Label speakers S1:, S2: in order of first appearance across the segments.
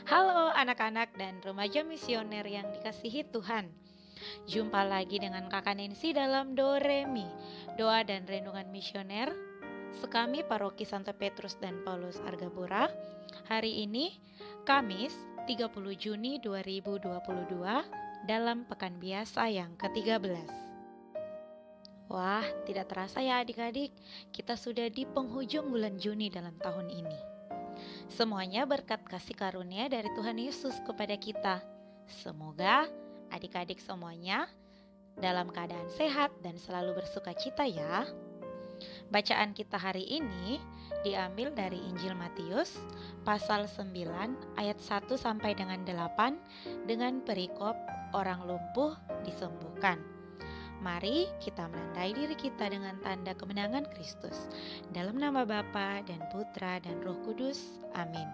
S1: Halo anak-anak dan remaja misioner yang dikasihi Tuhan. Jumpa lagi dengan Kakak Nancy dalam Doremi, doa dan renungan misioner sekami Paroki Santo Petrus dan Paulus Argapura. Hari ini Kamis 30 Juni 2022 dalam pekan biasa yang ke-13. Wah, tidak terasa ya adik-adik, kita sudah di penghujung bulan Juni dalam tahun ini. Semuanya berkat kasih karunia dari Tuhan Yesus kepada kita. Semoga adik-adik semuanya dalam keadaan sehat dan selalu bersuka cita ya. Bacaan kita hari ini diambil dari Injil Matius pasal 9 ayat 1 sampai dengan 8 dengan perikop orang lumpuh disembuhkan. Mari kita menandai diri kita dengan tanda kemenangan Kristus. Dalam nama Bapa dan Putra dan Roh Kudus. Amin.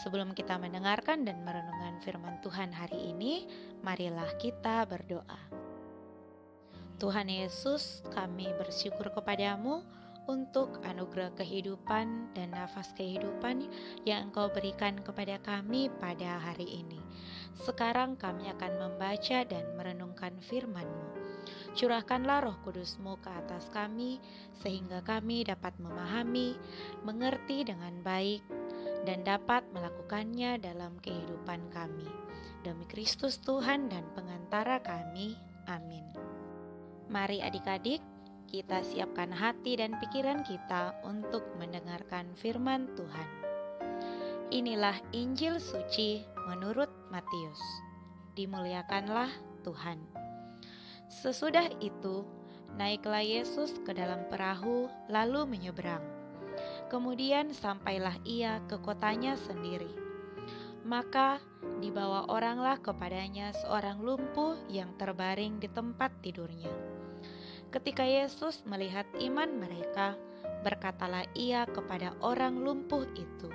S1: Sebelum kita mendengarkan dan merenungkan firman Tuhan hari ini, marilah kita berdoa. Tuhan Yesus, kami bersyukur kepadamu untuk anugerah kehidupan dan nafas kehidupan yang Engkau berikan kepada kami pada hari ini. Sekarang kami akan membaca dan merenungkan firman-Mu. Curahkanlah Roh Kudus-Mu ke atas kami, sehingga kami dapat memahami, mengerti dengan baik, dan dapat melakukannya dalam kehidupan kami. Demi Kristus Tuhan dan pengantara kami. Amin. Mari adik-adik, kita siapkan hati dan pikiran kita untuk mendengarkan firman Tuhan. Inilah Injil suci menurut Matius. Dimuliakanlah Tuhan. Sesudah itu, naiklah Yesus ke dalam perahu lalu menyeberang. Kemudian sampailah ia ke kotanya sendiri. Maka dibawa oranglah kepadanya seorang lumpuh yang terbaring di tempat tidurnya. Ketika Yesus melihat iman mereka, berkatalah ia kepada orang lumpuh itu,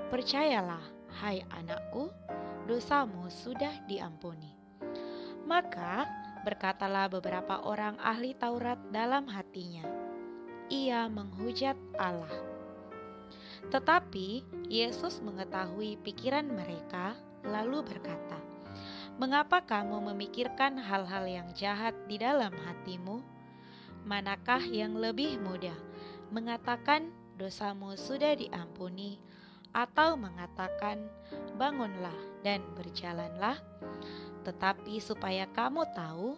S1: "Percayalah, hai anakku, dosamu sudah diampuni." Maka berkatalah beberapa orang ahli Taurat dalam hatinya, "Ia menghujat Allah." Tetapi Yesus mengetahui pikiran mereka, lalu berkata, "Mengapa kamu memikirkan hal-hal yang jahat di dalam hatimu? Manakah yang lebih mudah, mengatakan dosamu sudah diampuni, atau mengatakan bangunlah dan berjalanlah? Tetapi supaya kamu tahu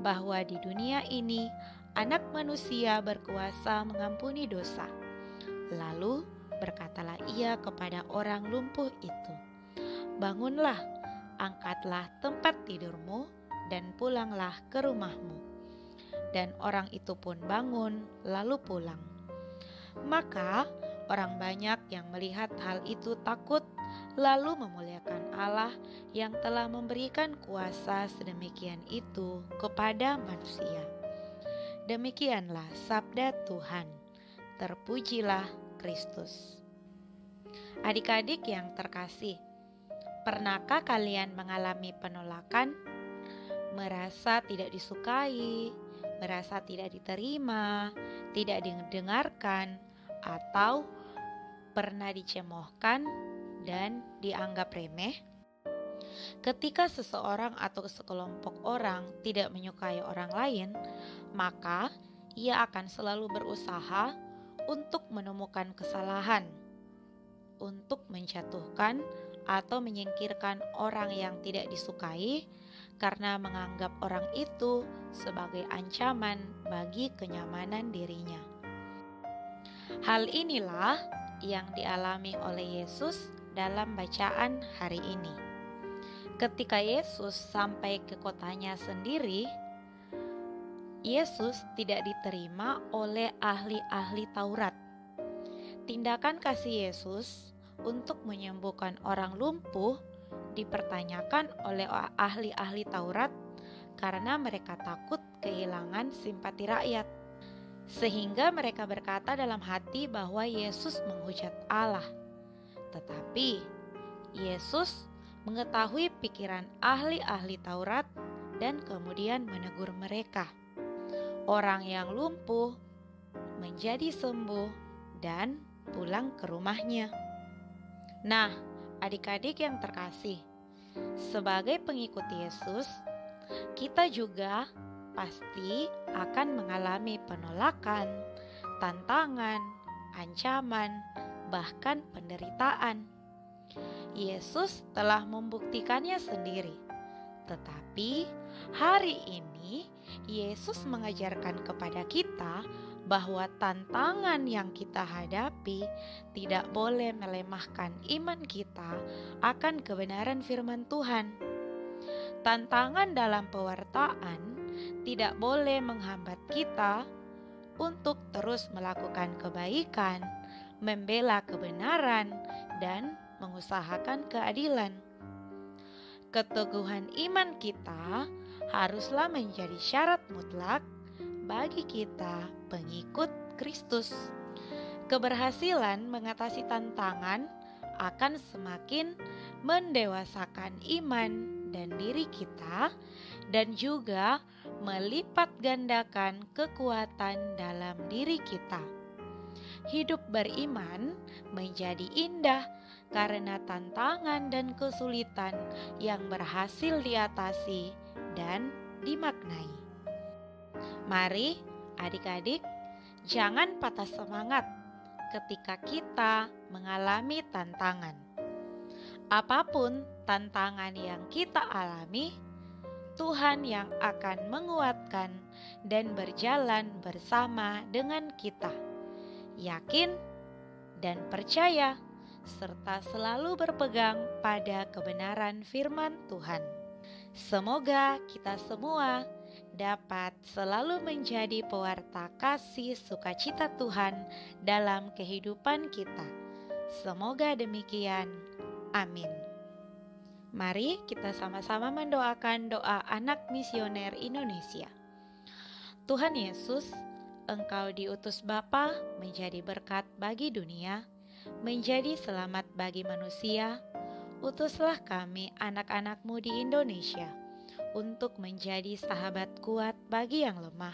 S1: bahwa di dunia ini Anak Manusia berkuasa mengampuni dosa." Lalu berkatalah ia kepada orang lumpuh itu, "Bangunlah, angkatlah tempat tidurmu, dan pulanglah ke rumahmu." Dan orang itu pun bangun lalu pulang. Maka orang banyak yang melihat hal itu takut, lalu memuliakan Allah yang telah memberikan kuasa sedemikian itu kepada manusia. Demikianlah sabda Tuhan. Terpujilah Kristus. Adik-adik yang terkasih, pernahkah kalian mengalami penolakan, merasa tidak disukai, merasa tidak diterima, tidak didengarkan, atau pernah dicemoohkan dan dianggap remeh? Ketika seseorang atau sekelompok orang tidak menyukai orang lain, maka ia akan selalu berusaha untuk menemukan kesalahan, untuk menjatuhkan atau menyingkirkan orang yang tidak disukai karena menganggap orang itu sebagai ancaman bagi kenyamanan dirinya. Hal inilah yang dialami oleh Yesus dalam bacaan hari ini. Ketika Yesus sampai ke kotanya sendiri, Yesus tidak diterima oleh ahli-ahli Taurat. Tindakan kasih Yesus untuk menyembuhkan orang lumpuh dipertanyakan oleh ahli-ahli Taurat karena mereka takut kehilangan simpati rakyat. Sehingga mereka berkata dalam hati bahwa Yesus menghujat Allah. Tetapi Yesus mengetahui pikiran ahli-ahli Taurat dan kemudian menegur mereka. Orang yang lumpuh menjadi sembuh dan pulang ke rumahnya. Nah, adik-adik yang terkasih, sebagai pengikut Yesus, kita juga pasti akan mengalami penolakan, tantangan, ancaman, bahkan penderitaan. Yesus telah membuktikannya sendiri. Tetapi hari ini Yesus mengajarkan kepada kita bahwa tantangan yang kita hadapi tidak boleh melemahkan iman kita akan kebenaran firman Tuhan. Tantangan dalam pewartaan tidak boleh menghambat kita untuk terus melakukan kebaikan, membela kebenaran, dan mengusahakan keadilan. Keteguhan iman kita haruslah menjadi syarat mutlak bagi kita pengikut Kristus. Keberhasilan mengatasi tantangan akan semakin mendewasakan iman dan diri kita, dan juga melipat gandakan kekuatan dalam diri kita. Hidup beriman menjadi indah karena tantangan dan kesulitan yang berhasil diatasi dan dimaknai. Mari adik-adik, jangan patah semangat ketika kita mengalami tantangan. Apapun tantangan yang kita alami, Tuhan yang akan menguatkan dan berjalan bersama dengan kita. Yakin dan percaya, serta selalu berpegang pada kebenaran firman Tuhan. Semoga kita semua dapat selalu menjadi pewarta kasih sukacita Tuhan dalam kehidupan kita. Semoga demikian. Amin. Mari kita sama-sama mendoakan doa anak misioner Indonesia. Tuhan Yesus, Engkau diutus Bapa menjadi berkat bagi dunia, menjadi selamat bagi manusia. Utuslah kami anak-anak-Mu di Indonesia untuk menjadi sahabat kuat bagi yang lemah,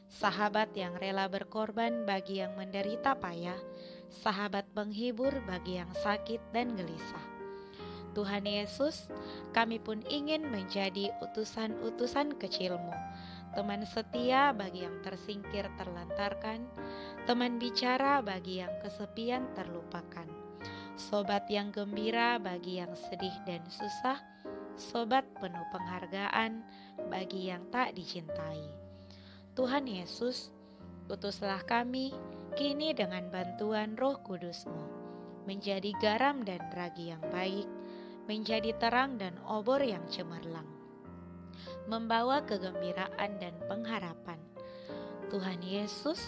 S1: sahabat yang rela berkorban bagi yang menderita payah, sahabat penghibur bagi yang sakit dan gelisah. Tuhan Yesus, kami pun ingin menjadi utusan-utusan kecil-Mu, teman setia bagi yang tersingkir terlantarkan, teman bicara bagi yang kesepian terlupakan, sobat yang gembira bagi yang sedih dan susah, sobat penuh penghargaan bagi yang tak dicintai. Tuhan Yesus, utuslah kami kini dengan bantuan Roh Kudus-Mu, menjadi garam dan ragi yang baik, menjadi terang dan obor yang cemerlang, membawa kegembiraan dan pengharapan. Tuhan Yesus,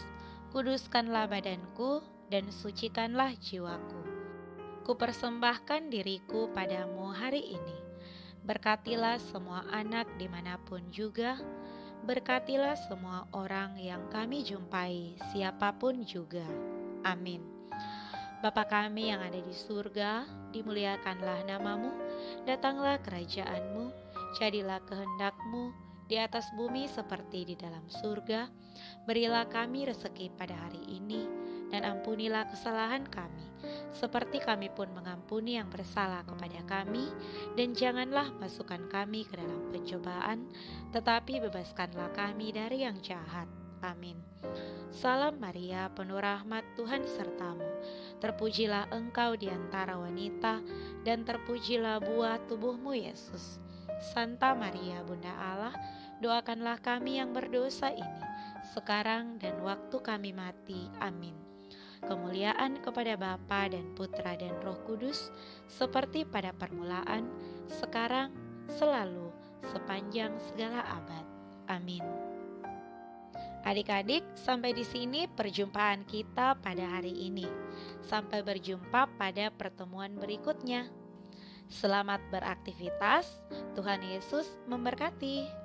S1: kuduskanlah badanku dan sucikanlah jiwaku. Kupersembahkan diriku padamu hari ini. Berkatilah semua anak dimanapun juga. Berkatilah semua orang yang kami jumpai, siapapun juga. Amin. Bapa kami yang ada di surga, dimuliakanlah nama-Mu, datanglah kerajaan-Mu, jadilah kehendak-Mu di atas bumi seperti di dalam surga. Berilah kami rezeki pada hari ini, dan ampunilah kesalahan kami, seperti kami pun mengampuni yang bersalah kepada kami. Dan janganlah masukkan kami ke dalam pencobaan, tetapi bebaskanlah kami dari yang jahat. Amin. Salam Maria, penuh rahmat, Tuhan sertamu. Terpujilah engkau di antara wanita, dan terpujilah buah tubuhmu Yesus. Santa Maria, Bunda Allah, doakanlah kami yang berdosa ini, sekarang dan waktu kami mati. Amin. Kemuliaan kepada Bapa dan Putra dan Roh Kudus, seperti pada permulaan, sekarang, selalu, sepanjang segala abad. Amin. Adik-adik, sampai di sini perjumpaan kita pada hari ini. Sampai berjumpa pada pertemuan berikutnya. Selamat beraktivitas. Tuhan Yesus memberkati.